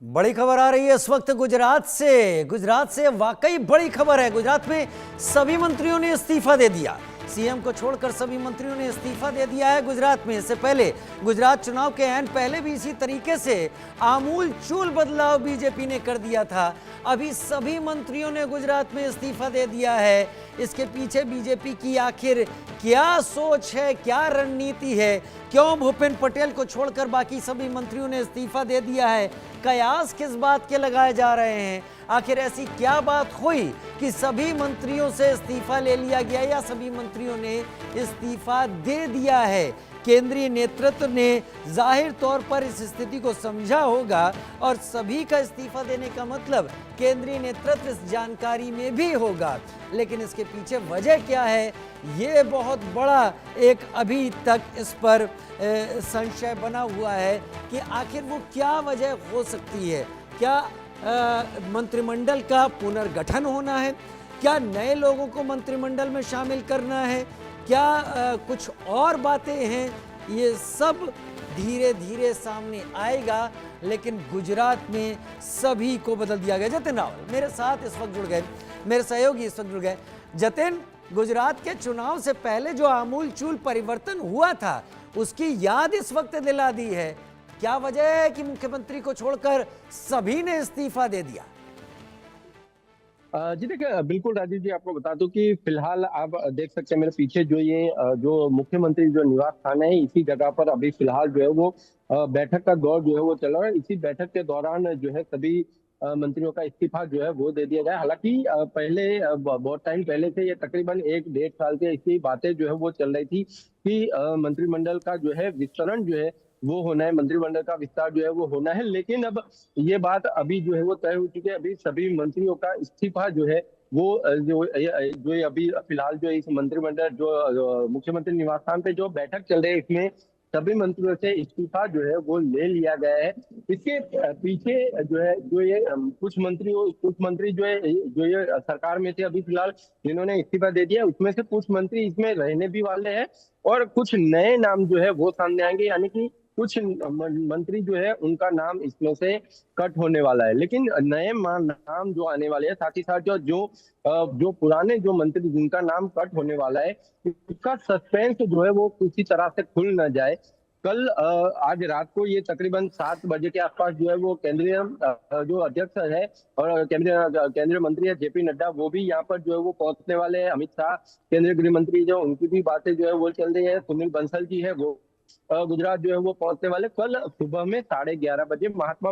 बड़ी खबर आ रही है इस वक्त गुजरात से वाकई बड़ी खबर है। गुजरात में सभी मंत्रियों ने इस्तीफा दे दिया। सीएम को छोड़कर सभी मंत्रियों ने इस्तीफा दे दिया है गुजरात में। इससे पहले गुजरात चुनाव के एन पहले भी इसी तरीके से आमूल चूल बदलाव बीजेपी ने कर दिया था। अभी सभी मंत्रियों ने गुजरात में इस्तीफा दे दिया है। इसके पीछे बीजेपी की आखिर क्या सोच है, क्या रणनीति है, क्यों भूपेंद्र पटेल को छोड़कर बाकी सभी मंत्रियों ने इस्तीफा दे दिया है, कयास किस बात के लगाए जा रहे हैं, आखिर ऐसी क्या बात हुई कि सभी मंत्रियों से इस्तीफा ले लिया गया या सभी मंत्रियों ने इस्तीफा दे दिया है। केंद्रीय नेतृत्व ने जाहिर तौर पर इस स्थिति को समझा होगा और सभी का इस्तीफा देने का मतलब केंद्रीय नेतृत्व इस जानकारी में भी होगा। लेकिन इसके पीछे वजह क्या है, ये बहुत बड़ा एक अभी तक इस पर संशय बना हुआ है कि आखिर वो क्या वजह हो सकती है। क्या मंत्रिमंडल का पुनर्गठन होना है, क्या नए लोगों को मंत्रिमंडल में शामिल करना है, क्या कुछ और बातें हैं, ये सब धीरे धीरे सामने आएगा। लेकिन गुजरात में सभी को बदल दिया गया। जतिन रावल मेरे साथ इस वक्त जुड़ गए, मेरे सहयोगी इस वक्त जुड़ गए। जतिन, गुजरात के चुनाव से पहले जो आमूल चूल परिवर्तन हुआ था उसकी याद इस वक्त दिला दी है। क्या वजह है कि मुख्यमंत्री को छोड़कर सभी ने इस्तीफा दे दिया? जी देखिए, बिल्कुल राजीव जी, आपको बता दूं कि फिलहाल आप देख सकते हैं मेरे पीछे जो मुख्यमंत्री जो निवास स्थान है, इसी जगह पर अभी फिलहाल जो है वो बैठक का दौर जो है वो चल रहा है। इसी बैठक के दौरान जो है सभी मंत्रियों का इस्तीफा जो है वो दे दिया गया। हालांकि पहले बहुत टाइम पहले से ये तकरीबन 1-1.5 साल से इसकी बातें जो है वो चल रही थी कि मंत्रिमंडल का जो है विस्तारण जो है वो होना है, मंत्रिमंडल का विस्तार जो है वो होना है। लेकिन अब ये बात अभी जो है वो तय हो चुकी है। अभी सभी मंत्रियों का इस्तीफा जो है वो जो अभी फिलहाल जो इस मंत्रिमंडल जो मुख्यमंत्री निवास स्थान पे जो बैठक चल रही है, इसमें सभी मंत्रियों से इस्तीफा जो है वो ले लिया गया है। इसके पीछे जो है कुछ मंत्री जो ये सरकार में थे अभी फिलहाल जिन्होंने इस्तीफा दे दिया, उसमें से कुछ मंत्री इसमें रहने भी वाले हैं और कुछ नए नाम जो है वो सामने आएंगे। यानी कि कुछ मंत्री जो है उनका नाम इसमें से कट होने वाला है। लेकिन नए नाम जो आने वाले हैं, साथ ही साथ जो पुराने जो मंत्री जिनका नाम कट होने वाला है, उसका सस्पेंस जो है वो किसी तरह से खुल ना जाए। कल आज रात को ये तकरीबन 7 बजे के आसपास जो है वो केंद्रीय जो अध्यक्ष है और केंद्रीय मंत्री है जेपी नड्डा, वो भी यहाँ पर जो है वो पहुंचने वाले हैं। अमित शाह केंद्रीय गृह मंत्री जो उनकी भी बातें जो है वो चल रही है। सुनील बंसल जी है वो गुजरात जो है वो पहुंचने वाले। कल सुबह में 11:30 बजे महात्मा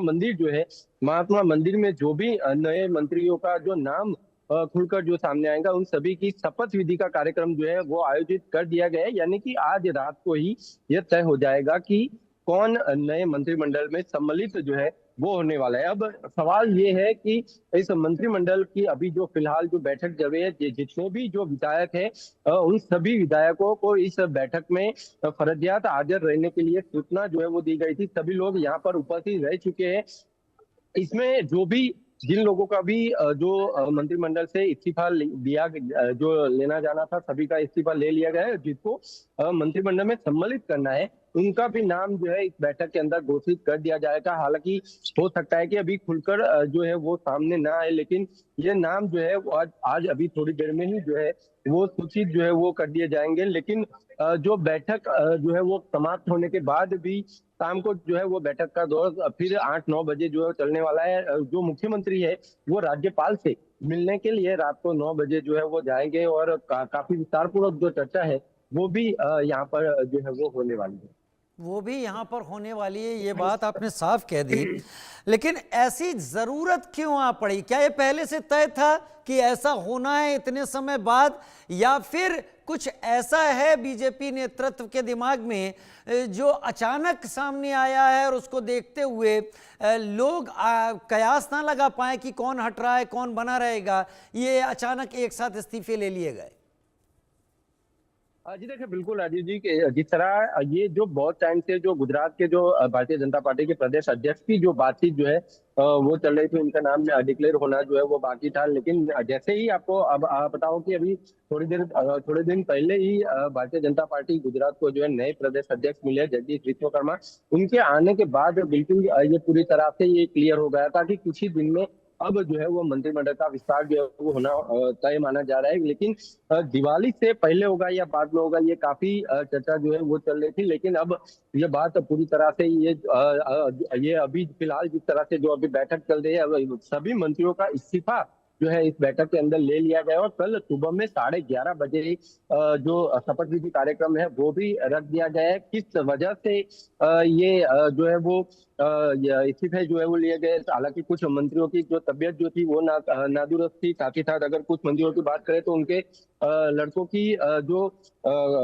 मंदिर में जो भी नए मंत्रियों का जो नाम खुलकर जो सामने आएगा, उन सभी की शपथ विधि का कार्यक्रम जो है वो आयोजित कर दिया गया है। यानी कि आज रात को ही यह तय हो जाएगा कि कौन नए मंत्रिमंडल में सम्मिलित जो है वो होने वाला है। अब सवाल ये है कि इस मंत्रिमंडल की अभी जो फिलहाल जो बैठक चल रही है, जितने भी जो विधायक है उन सभी विधायकों को इस बैठक में फर्जियात हाजिर रहने के लिए सूचना जो है वो दी गई थी। सभी लोग यहाँ पर उपस्थित रह चुके हैं। इसमें जिन लोगों का भी जो मंत्रिमंडल से इस्तीफा दिया जो लेना जाना था, सभी का इस्तीफा ले लिया गया है। जिसको मंत्रिमंडल में सम्मिलित करना है, उनका भी नाम जो है इस बैठक के अंदर घोषित कर दिया जाएगा। हालांकि हो सकता है कि अभी खुलकर जो है वो सामने ना आए, लेकिन ये नाम जो है वो आज अभी थोड़ी देर में ही जो है वो सूचित जो है वो कर दिए जाएंगे। लेकिन जो बैठक जो है वो समाप्त होने के बाद भी शाम को जो है वो बैठक का दौर फिर 8-9 बजे जो है चलने वाला है। जो मुख्यमंत्री है वो राज्यपाल से मिलने के लिए रात को 9 बजे जो है वो जाएंगे और काफी विस्तारपूर्वक जो चर्चा है वो भी यहाँ पर जो है वो होने वाली है। वो भी यहाँ पर होने वाली है, ये बात आपने साफ कह दी। लेकिन ऐसी जरूरत क्यों आ पड़ी? क्या ये पहले से तय था कि ऐसा होना है इतने समय बाद, या फिर कुछ ऐसा है बीजेपी नेतृत्व के दिमाग में जो अचानक सामने आया है और उसको देखते हुए लोग कयास ना लगा पाए कि कौन हट रहा है कौन बना रहेगा, ये अचानक एक साथ इस्तीफे ले लिए गए? जी देखिए, बिल्कुल राजीव जी के जिस तरह ये जो बहुत टाइम से जो गुजरात के जो भारतीय जनता पार्टी के प्रदेश अध्यक्ष की जो बातचीत जो है वो चल रही थी, उनका नाम डिक्लेयर होना जो है वो बाकी था। लेकिन जैसे ही आपको अब बताओ कि अभी थोड़े दिन पहले ही भारतीय जनता पार्टी गुजरात को जो है नए प्रदेश अध्यक्ष मिले, जगदीश विश्वकर्मा। उनके आने के बाद बिल्कुल ये पूरी तरह से ये क्लियर हो गया था कि कुछ ही दिन में अब जो है वो मंत्रिमंडल का विस्तार जो है वो होना तय माना जा रहा है। लेकिन दिवाली से पहले होगा या बाद में होगा, ये काफी चर्चा जो है वो चल रही थी। लेकिन अब ये बात पूरी तरह से ये अभी फिलहाल जिस तरह से जो अभी बैठक चल रही है, अब सभी मंत्रियों का इस्तीफा जो है इस बैठक के अंदर ले लिया गया और कल सुबह में 11:30 बजे जो शपथ विधि कार्यक्रम है वो भी रख दिया गया है। किस वजह से ये जो है वो ये इस्तीफे जो है वो लिए गए, हालांकि कुछ मंत्रियों की जो तबियत जो थी वो नादुरुस्त थी। साथ ही साथ अगर कुछ मंत्रियों की बात करें तो उनके लड़कों की जो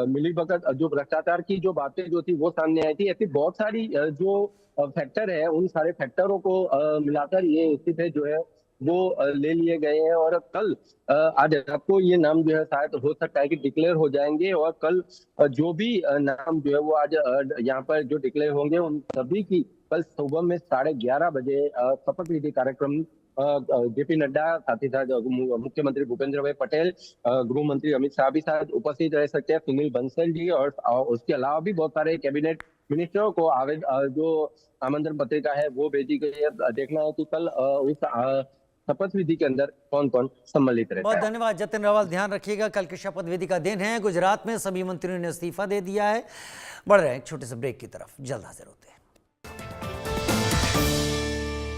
मिलीभगत जो भ्रष्टाचार की जो बातें जो थी वो सामने आई थी। ऐसी बहुत सारी जो फैक्टर है, उन सारे फैक्टरों को मिलाकर ये इस्तीफे जो है वो ले लिए गए हैं। और कल आज रात को ये नाम जो है शायद हो सकता है कि डिक्लेयर हो जाएंगे और कल जो भी नाम जो है वो आज यहाँ पर जो डिक्लेयर होंगे उन सभी की कल सुबह में 11:30 बजे शपथ विधि कार्यक्रम जेपी नड्डा, साथ ही साथ मुख्यमंत्री भूपेंद्र भाई पटेल, गृह मंत्री अमित शाह भी शायद उपस्थित रह सकते हैं, सुनील बंसल जी, और उसके अलावा भी बहुत सारे कैबिनेट मिनिस्टरों को जो आमंत्रण पत्रिका है वो भेजी गई है। देखना है कि कल उस शपथ विधि के अंदर कौन कौन सम्मिलित रहता बहुत है। धन्यवाद जतिन रावल। ध्यान रखिएगा, कल की शपथ विधि का दिन है। गुजरात में सभी मंत्रियों ने इस्तीफा दे दिया है। बढ़ रहे हैं एक छोटे से ब्रेक की तरफ, जल्द हाजिर होते हैं।